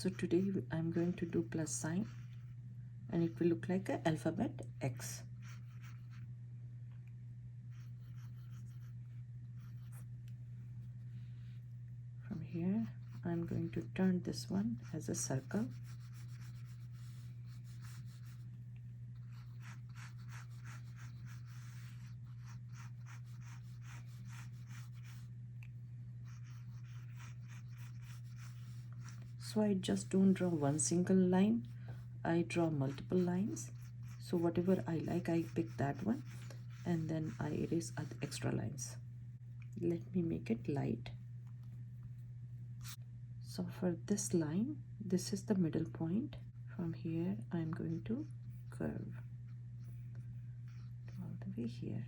So today I'm going to do plus sign, and it will look like a alphabet X. From here I'm going to turn this one as a circle. So I just don't draw one single line, I draw multiple lines. So whatever I like, I pick that one, and then I erase extra lines. Let me make it light. So for this line, this is the middle point. From here I'm going to curve all the way here,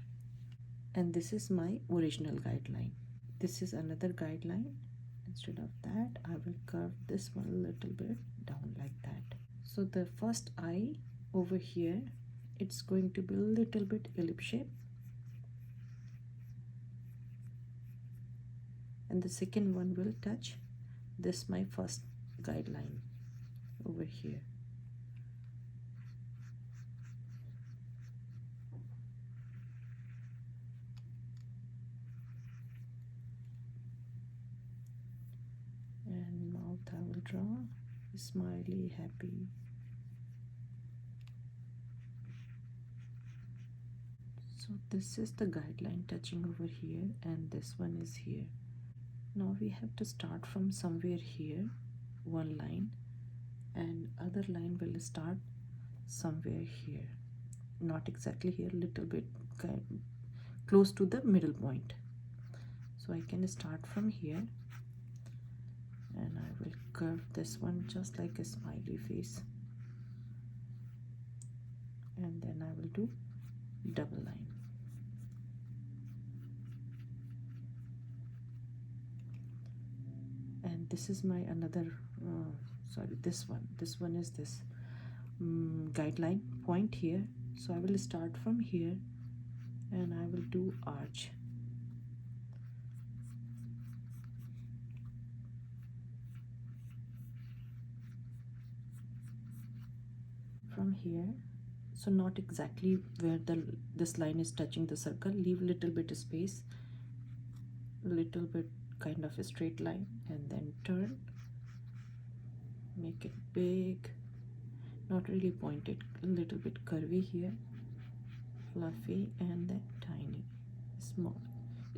and this is my original guideline. This is another guideline. Instead of that, I will curve this one a little bit down like that. So the first eye over here, it's going to be a little bit ellipse shape, and the second one will touch this my first guideline over here. And mouth I will draw smiley, happy. So this is the guideline touching over here, and this one is here. Now we have to start from somewhere here, one line, and other line will start somewhere here, not exactly here, little bit close to the middle point. So I can start from here, and I will curve this one just like a smiley face, and then I will do double line. And this is my another sorry, this one is this guideline point here. So I will start from here, and I will do arch. From here, so not exactly where this line is touching the circle, leave little bit of space, little bit kind of a straight line, and then turn, make it big, not really pointed, a little bit curvy here, fluffy, and then tiny, small,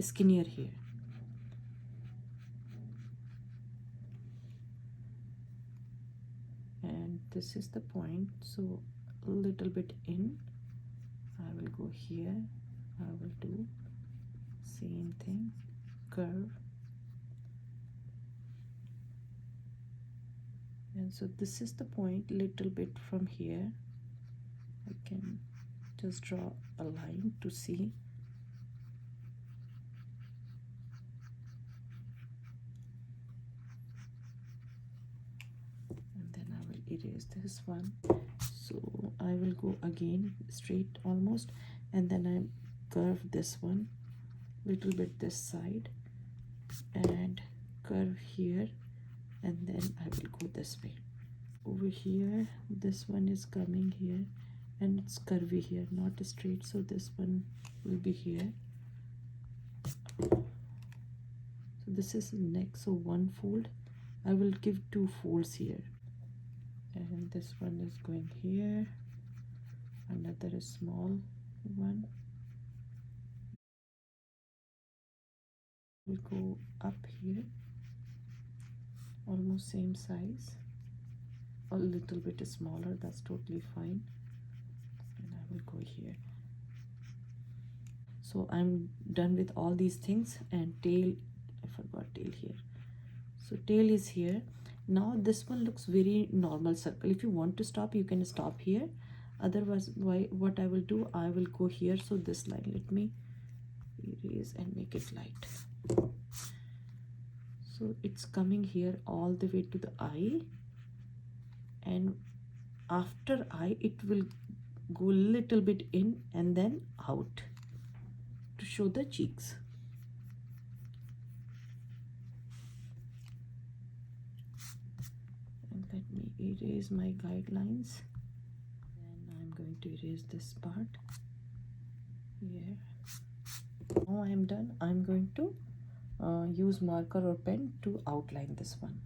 skinnier here. And this is the point, so a little bit in, I will go here, I will do same thing, curve. And so this is the point, little bit from here I can just draw a line to see. And then I will erase this one. So I will go again straight almost, and then I curve this one little bit this side, and curve here, and then I will go this way. Over here, this one is coming here, and it's curvy here, not straight, so this one will be here. So this is neck, so one fold, I will give two folds here, and this one is going here, another small one will go up here, almost same size, a little bit smaller, that's totally fine, and I will go here. So I'm done with all these things. And tail, I forgot tail here, so tail is here. Now this one looks very normal circle. If you want to stop, you can stop here, otherwise what I will do, I will go here. So this line, let me erase and make it light. So it's coming here all the way to the eye, and after eye it will go a little bit in and then out to show the cheeks. And let me erase my guidelines. Then I'm going to erase this part here. Now I am done. I'm going to use marker or pen to outline this one.